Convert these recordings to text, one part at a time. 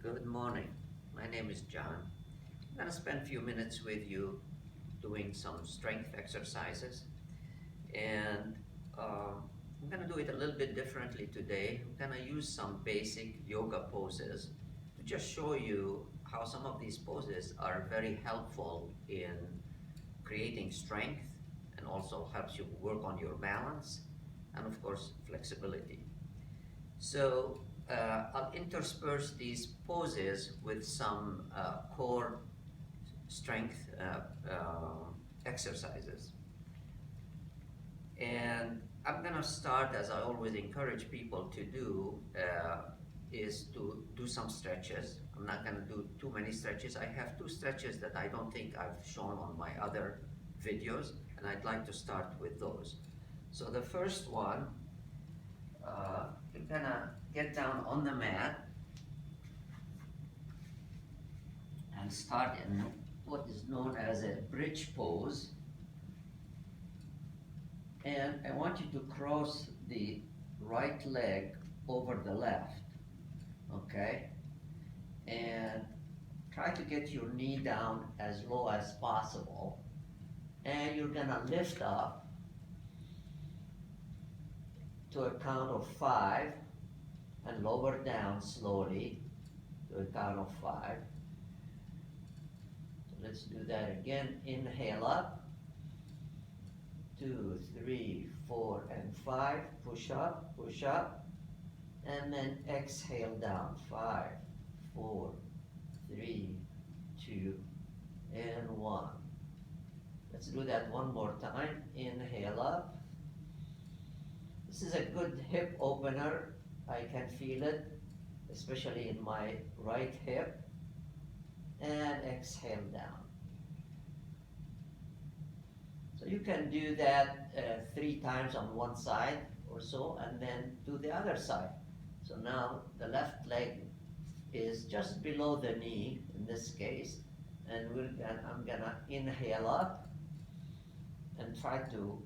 Good morning. My name is John. I'm going to spend a few minutes with you doing some strength exercises. And I'm going to do it a little bit differently today. I'm going to use some basic yoga poses to just show you how some of these poses are very helpful in creating strength and also helps you work on your balance and, of course, flexibility. So I'll intersperse these poses with some core strength exercises. And I'm gonna start, as I always encourage people to do, is to do some stretches. I'm not gonna do too many stretches. I have two stretches that I don't think I've shown on my other videos, and I'd like to start with those. So the first one, you're gonna get down on the mat and start in what is known as a bridge pose. And I want you to cross the right leg over the left, okay? And try to get your knee down as low as possible. And you're gonna lift up to a count of 5 and lower down slowly to a count of 5. So let's do that again. Inhale up. 2, 3, 4, and 5. Push up, and then exhale down. 5, 4, 3, 2, and 1. Let's do that one more time. Inhale up. This is a good hip opener. I can feel it, especially in my right hip. And exhale down. So you can do that 3 times on one side or so, and then do the other side. So now the left leg is just below the knee in this case, and I'm gonna inhale up and try to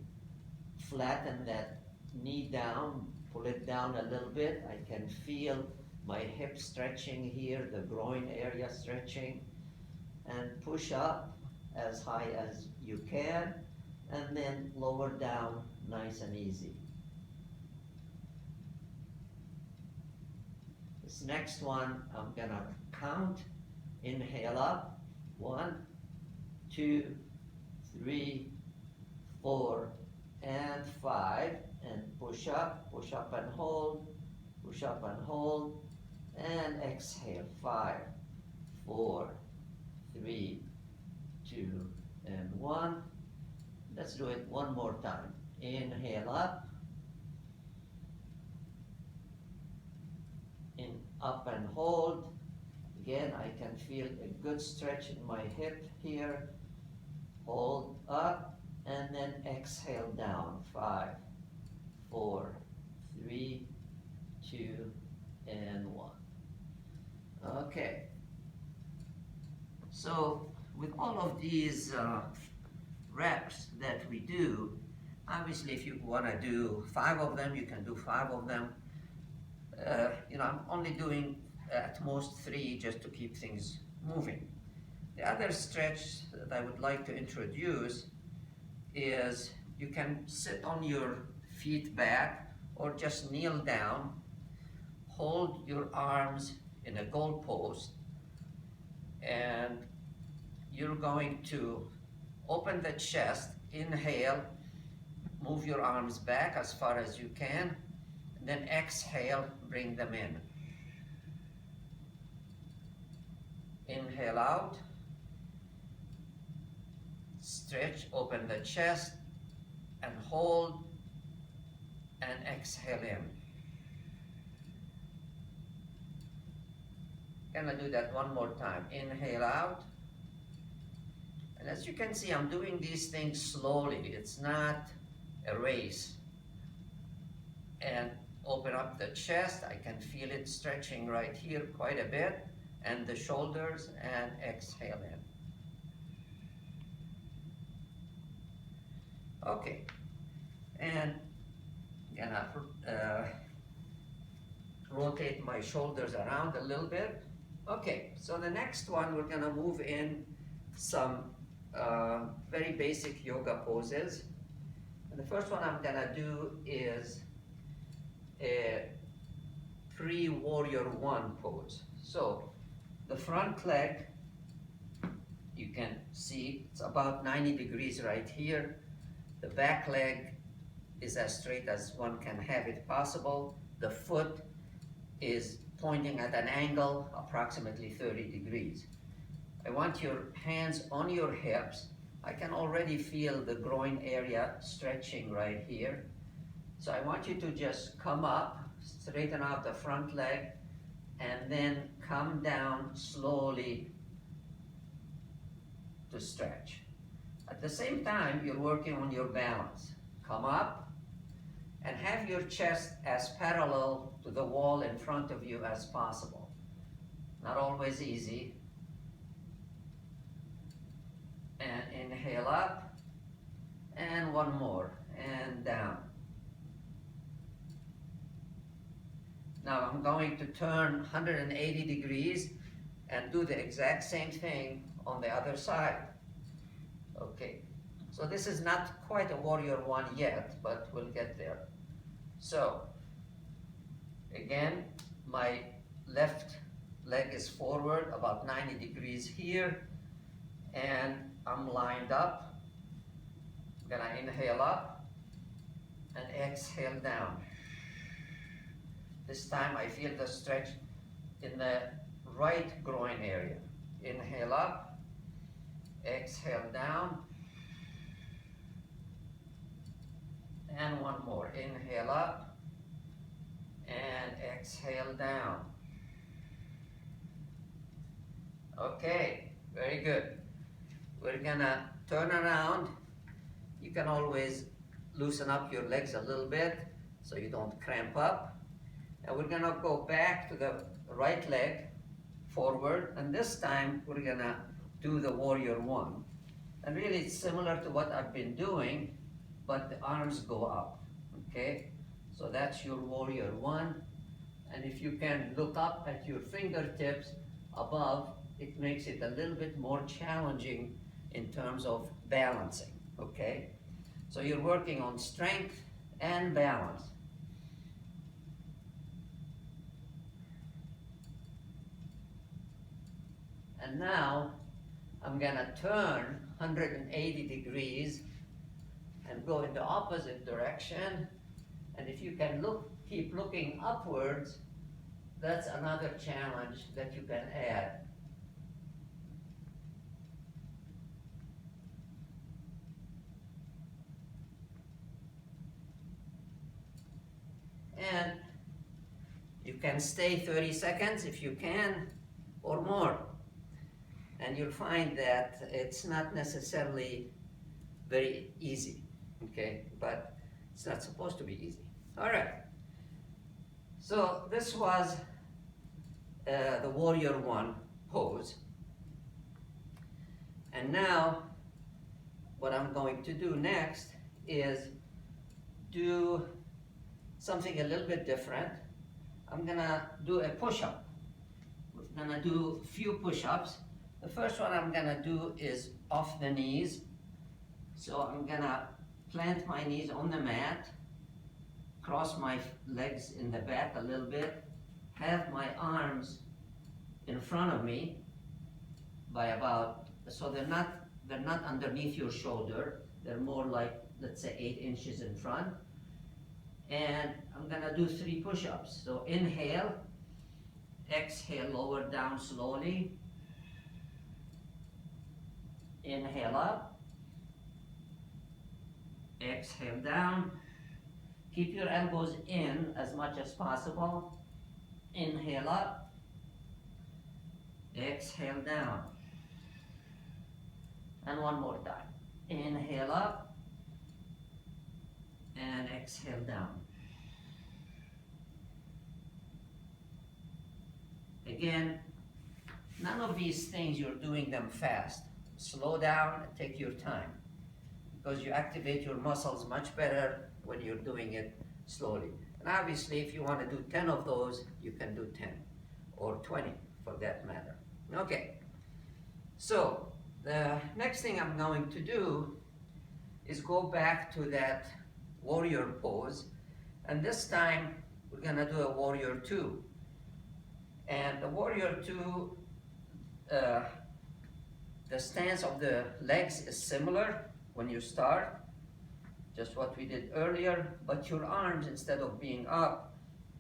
flatten that knee down, pull it down a little bit. I can feel my hip stretching here, the groin area stretching, and push up as high as you can, and then lower down nice and easy. This next one, I'm gonna count. Inhale up. 1, 2, 3, 4, and 5. And push up and hold, push up and hold, and exhale. 5, 4, 3, 2, and 1. Let's do it one more time. Inhale up. Up and hold. Again, I can feel a good stretch in my hip here. Hold up, and then exhale down. 5, 4, 3, 2, and 1. Okay. So with all of these reps that we do, obviously if you want to do 5 of them, you can do 5 of them. I'm only doing at most 3 just to keep things moving. The other stretch that I would like to introduce is you can sit on your feet back or just kneel down, hold your arms in a goal post, and you're going to open the chest, inhale, move your arms back as far as you can, and then exhale, bring them in. Inhale out, stretch, open the chest, and hold, and exhale in. Gonna do that one more time. Inhale out. And as you can see, I'm doing these things slowly. It's not a race. And open up the chest. I can feel it stretching right here quite a bit. And the shoulders, and exhale in. Okay. And I'm gonna rotate my shoulders around a little bit. Okay, so the next one, we're gonna move in some very basic yoga poses. And the first one I'm gonna do is a pre-warrior one pose. So the front leg, you can see it's about 90 degrees right here. The back leg is as straight as one can have it possible. The foot is pointing at an angle approximately 30 degrees. I want your hands on your hips. I can already feel the groin area stretching right here. So I want you to just come up, straighten out the front leg, and then come down slowly to stretch. At the same time, you're working on your balance. Come up and have your chest as parallel to the wall in front of you as possible. Not always easy. And inhale up, and one more, and down. Now I'm going to turn 180 degrees and do the exact same thing on the other side. Okay, so this is not quite a warrior one yet, but we'll get there. So, again, my left leg is forward about 90 degrees here, and I'm lined up. I'm gonna inhale up and exhale down. This time I feel the stretch in the right groin area. Inhale up, exhale down, and one more. Inhale up and exhale down. Okay, very good. We're gonna turn around. You can always loosen up your legs a little bit so you don't cramp up. And we're gonna go back to the right leg forward, and this time we're gonna do the warrior one. And really it's similar to what I've been doing, but the arms go up, okay? So that's your warrior one. And if you can look up at your fingertips above, it makes it a little bit more challenging in terms of balancing, okay? So you're working on strength and balance. And now I'm gonna turn 180 degrees and go in the opposite direction. And if you can keep looking upwards, that's another challenge that you can add. And you can stay 30 seconds if you can, or more. And you'll find that it's not necessarily very easy, okay? But it's not supposed to be easy. All right. So this was the warrior one pose. And now what I'm going to do next is do something a little bit different. I'm gonna do a push-up. We're gonna do a few push-ups. The first one I'm gonna do is off the knees. So I'm gonna plant my knees on the mat, cross my legs in the back a little bit, have my arms in front of me by about, so they're not underneath your shoulder, they're more like, let's say 8 inches in front. And I'm gonna do 3 push-ups. So inhale, exhale, lower down slowly. Inhale up, exhale down. Keep your elbows in as much as possible. Inhale up, exhale down. And one more time. Inhale up and exhale down. Again, none of these things you're doing them fast. Slow down and take your time, because you activate your muscles much better when you're doing it slowly. And obviously, if you want to do 10 of those, you can do 10 or 20. for that matter. Okay, so the next thing I'm going to do is go back to that warrior pose, and this time we're gonna do a warrior two. And the warrior two, the stance of the legs is similar when you start, just what we did earlier, but your arms, instead of being up,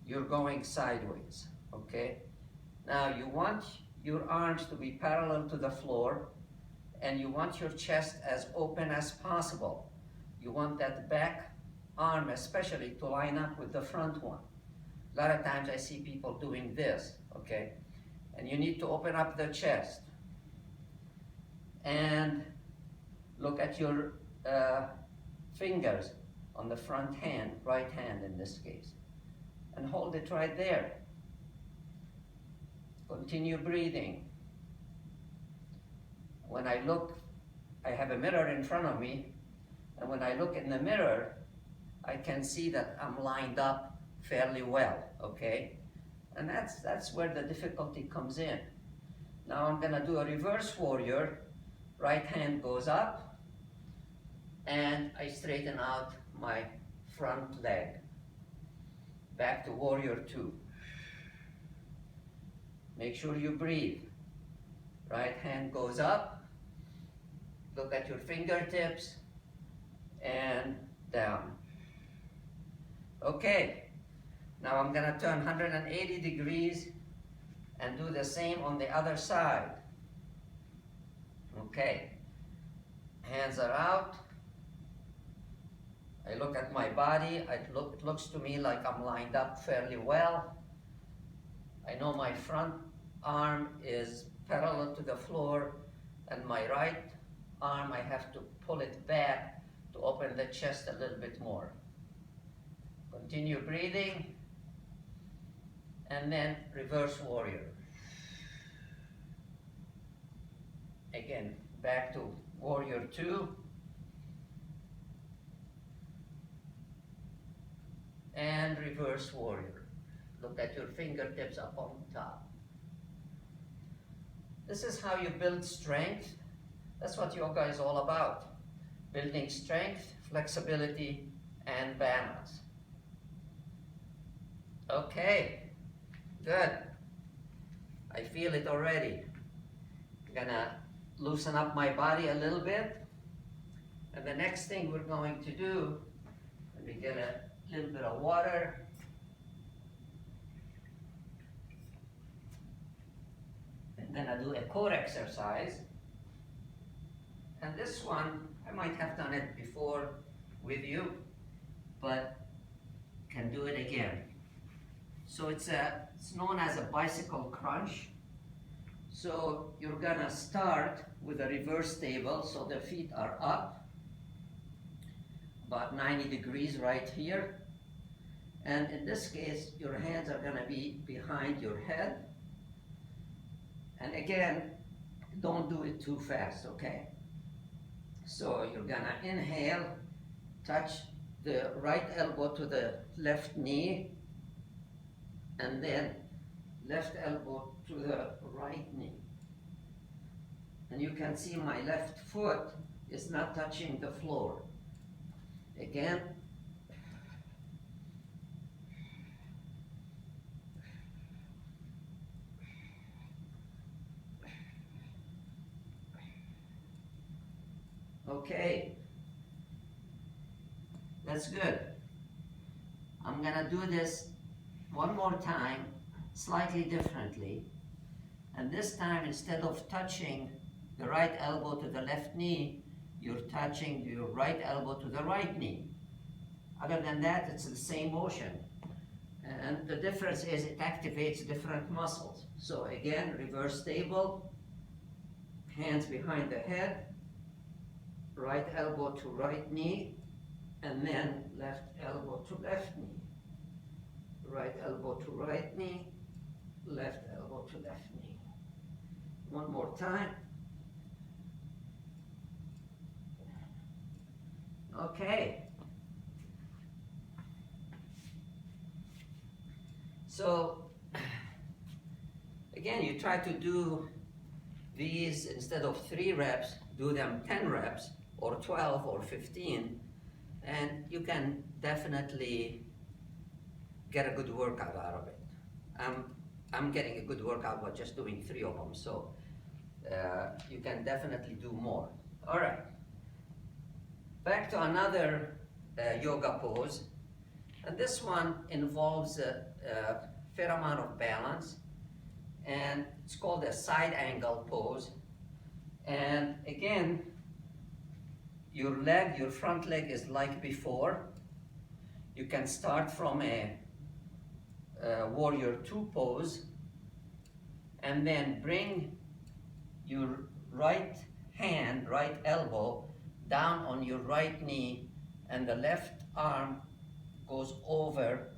you're going sideways, okay? Now you want your arms to be parallel to the floor, and you want your chest as open as possible. You want that back arm especially to line up with the front one. A lot of times I see people doing this, okay? And you need to open up the chest. And look at your fingers on the front hand, right hand in this case. And hold it right there. Continue breathing. When I look, I have a mirror in front of me, and when I look in the mirror, I can see that I'm lined up fairly well, okay? And that's where the difficulty comes in. Now I'm gonna do a reverse warrior. Right hand goes up, and I straighten out my front leg. Back to warrior two. Make sure you breathe. Right hand goes up, look at your fingertips, and down. Okay, now I'm gonna turn 180 degrees and do the same on the other side. Okay, hands are out. I look at my body, it looks to me like I'm lined up fairly well. I know my front arm is parallel to the floor, and my right arm, I have to pull it back to open the chest a little bit more. Continue breathing, and then reverse warrior. Again, back to warrior two. And reverse warrior. Look at your fingertips up on top. This is how you build strength. That's what yoga is all about. Building strength, flexibility, and balance. Okay, good. I feel it already. I'm gonna loosen up my body a little bit. And the next thing we're going to do, let me get a little bit of water. And then I do a core exercise. And this one, I might have done it before with you, but can do it again. So it's known as a bicycle crunch. So you're gonna start with a reverse table, so the feet are up, about 90 degrees right here. And in this case, your hands are gonna be behind your head. And again, don't do it too fast, okay? So you're gonna inhale, touch the right elbow to the left knee, and then left elbow to the right knee. And you can see my left foot is not touching the floor. Again. Okay. That's good. I'm gonna do this one more time, slightly differently. And this time, instead of touching the right elbow to the left knee, you're touching your right elbow to the right knee. Other than that, it's the same motion. And the difference is it activates different muscles. So again, reverse table, hands behind the head, right elbow to right knee, and then left elbow to left knee. Right elbow to right knee, left elbow to left knee. One more time. Okay. So, again, you try to do these instead of 3 reps, do them 10 reps or 12 or 15, and you can definitely get a good workout out of it. I'm getting a good workout by just doing 3 of them, so you can definitely do more. All right, back to another yoga pose, and this one involves a fair amount of balance, and it's called a side angle pose. And again, your front leg is like before. You can start from a warrior 2 pose, and then bring your right hand, right elbow down on your right knee, and the left arm goes over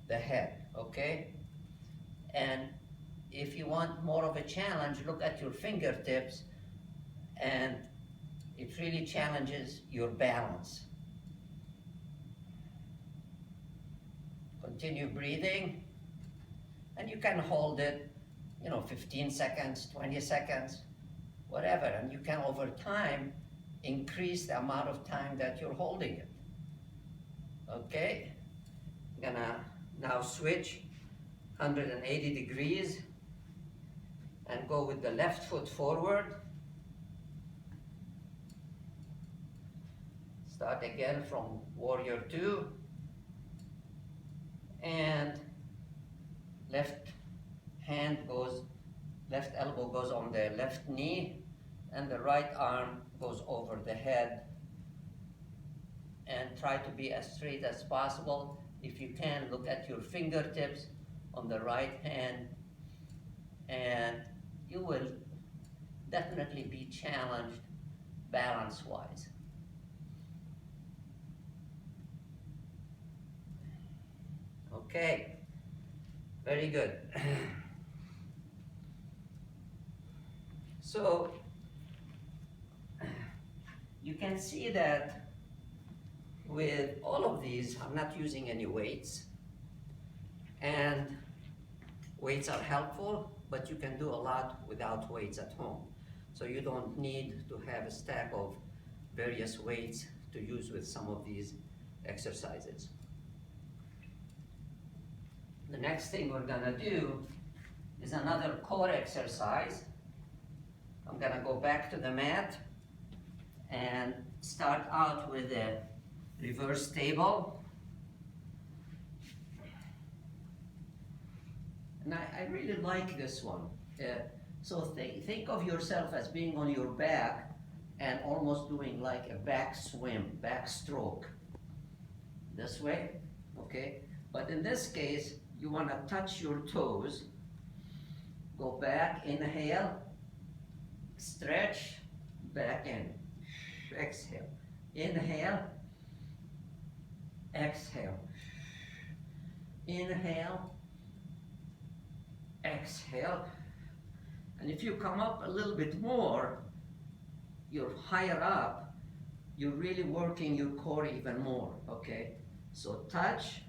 the head, okay? And if you want more of a challenge, look at your fingertips, and it really challenges your balance. Continue breathing, and you can hold it, 15 seconds, 20 seconds, whatever, and you can over time increase the amount of time that you're holding it. Okay, I'm gonna now switch 180 degrees and go with the left foot forward. Start again from warrior 2, and left elbow goes on the left knee, and the right arm goes over the head. And try to be as straight as possible. If you can, look at your fingertips on the right hand, and you will definitely be challenged balance-wise. Okay, very good. So you can see that with all of these, I'm not using any weights, and weights are helpful, but you can do a lot without weights at home. So you don't need to have a stack of various weights to use with some of these exercises. The next thing we're gonna do is another core exercise. I'm gonna go back to the mat and start out with a reverse table. And I really like this one. So think of yourself as being on your back and almost doing like a back swim, back stroke. This way, okay? But in this case, you want to touch your toes. Go back, inhale, stretch, back in. Exhale. Inhale, exhale. Inhale, exhale. And if you come up a little bit more, you're higher up, you're really working your core even more, okay? So touch,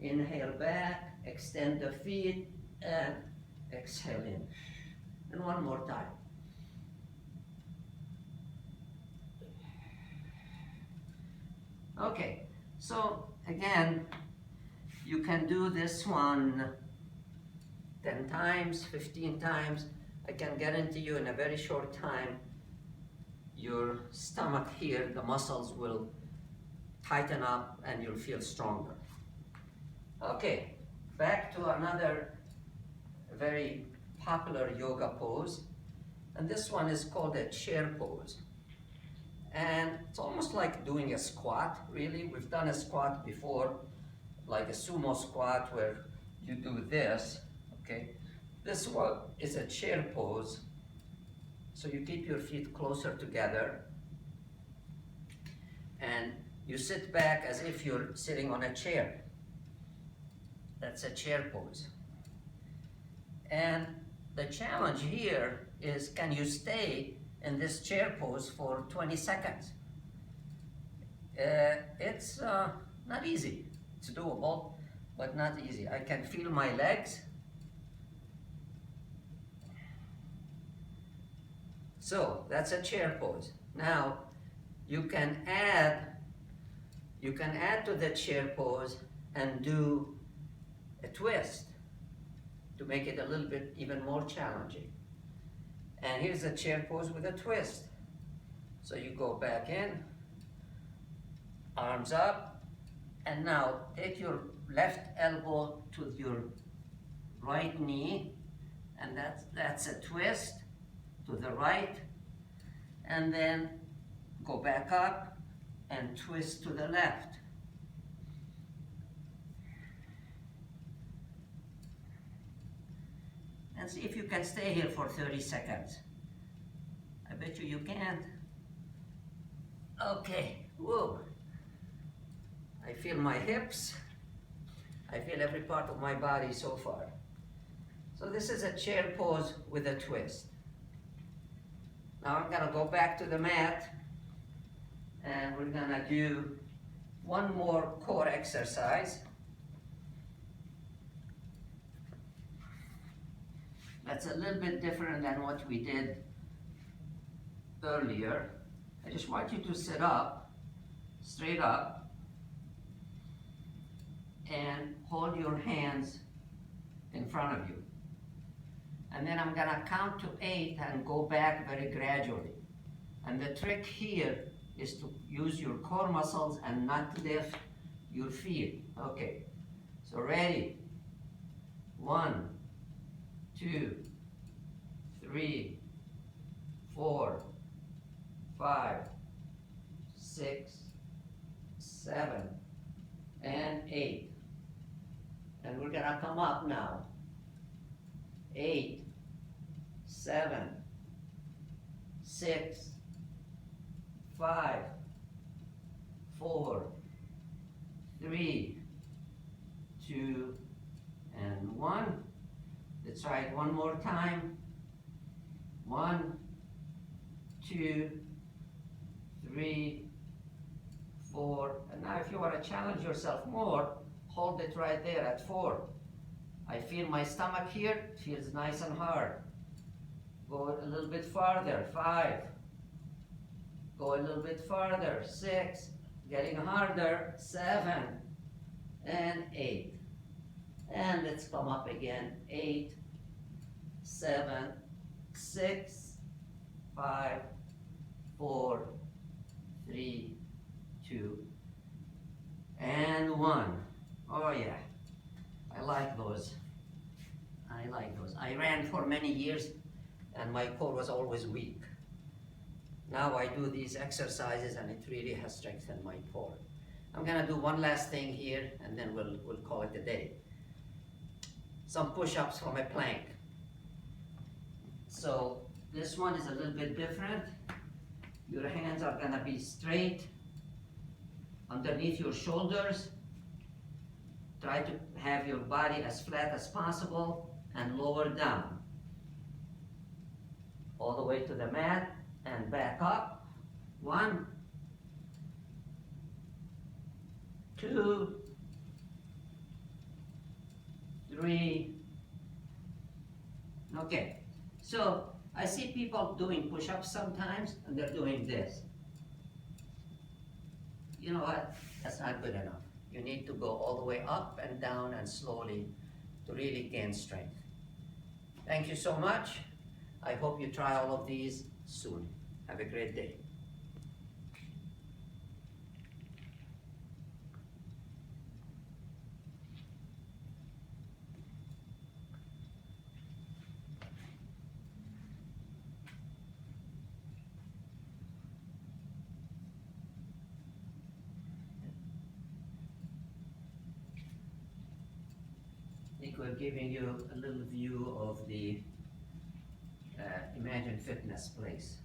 inhale back, extend the feet, and exhale in. And one more time. Okay, so again, you can do this one 10 times, 15 times. I can guarantee you in a very short time, your stomach here, the muscles will tighten up and you'll feel stronger. Okay, back to another very popular yoga pose. And this one is called a chair pose. And it's almost like doing a squat, really. We've done a squat before, like a sumo squat where you do this, okay? This one is a chair pose. So you keep your feet closer together and you sit back as if you're sitting on a chair. That's a chair pose. And the challenge here is, can you stay in this chair pose for 20 seconds? It's not easy. It's doable, but not easy. I can feel my legs. So that's a chair pose. Now you can add to the chair pose and do a twist to make it a little bit even more challenging. And here's a chair pose with a twist. So you go back in, arms up, and now take your left elbow to your right knee, and that's a twist to the right, and then go back up and twist to the left. And see if you can stay here for 30 seconds. I bet you can't. Okay, whoa. I feel my hips. I feel every part of my body so far. So this is a chair pose with a twist. Now I'm gonna go back to the mat and we're gonna do one more core exercise. That's a little bit different than what we did earlier. I just want you to sit up, straight up, and hold your hands in front of you. And then I'm gonna count to 8 and go back very gradually. And the trick here is to use your core muscles and not lift your feet. Okay, so ready? 1, 2, 3, 4, 5, 6, 7, and 8. And we're gonna come up now. 8, 7, 6, 5, 4, 3, 2, and 1. Let's try it one more time. 1, 2, 3, 4. And now if you want to challenge yourself more, hold it right there at 4. I feel my stomach here, it feels nice and hard. Go a little bit farther, 5. Go a little bit farther, 6. Getting harder, 7 and 8. And let's come up again, 8, 7, 6, 5, 4, 3, 2, and 1. Oh yeah, I like those. I like those. I ran for many years and my core was always weak. Now I do these exercises and it really has strengthened my core. I'm gonna do one last thing here and then we'll call it a day. Some push-ups from a plank. So this one is a little bit different. Your hands are gonna be straight underneath your shoulders. Try to have your body as flat as possible and lower down. All the way to the mat and back up. 1, 2, 3. Okay, so I see people doing push-ups sometimes and they're doing this. You know what? That's not good enough. You need to go all the way up and down and slowly to really gain strength. Thank you so much. I hope you try all of these soon. Have a great day. I think we're giving you a little view of the Imagine Fitness place.